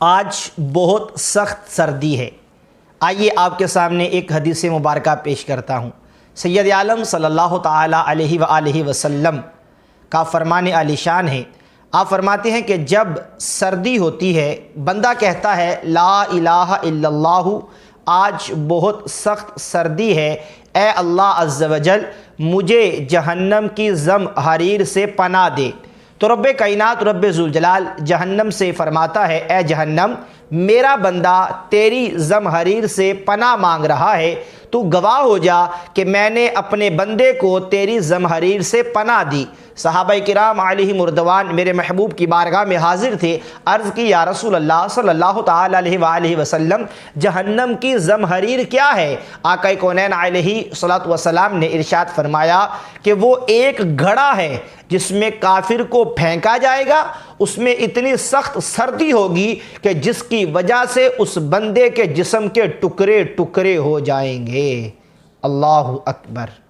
آج بہت سخت سردی ہے۔ آئیے آپ کے سامنے ایک حدیث مبارکہ پیش کرتا ہوں۔ سید عالم صلی اللہ تعالیٰ علیہ وآلہ وسلم کا فرمان عالی شان ہے۔ آپ فرماتے ہیں کہ جب سردی ہوتی ہے، بندہ کہتا ہے لا الہ الا اللہ، آج بہت سخت سردی ہے، اے اللہ عز و جل مجھے جہنم کی زم حریر سے پناہ دے۔ تو رب کائنات رب ذوالجلال جہنم سے فرماتا ہے اے جہنم، میرا بندہ تیری زم حریر سے پناہ مانگ رہا ہے، تو گواہ ہو جا کہ میں نے اپنے بندے کو تیری زم حریر سے پناہ دی۔ صحابہ کرام علیہم رضوان میرے محبوب کی بارگاہ میں حاضر تھے، عرض کی یا رسول اللہ صلی اللہ تعالیٰ علیہ وآلہ وسلم جہنم کی زم حریر کیا ہے؟ آقا کونین علیہ الصلوۃ والسلام نے ارشاد فرمایا کہ وہ ایک گھڑا ہے جس میں کافر کو پھینکا جائے گا، اس میں اتنی سخت سردی ہوگی کہ جس کی وجہ سے اس بندے کے جسم کے ٹکڑے ٹکڑے ہو جائیں گے۔ اللہ اکبر۔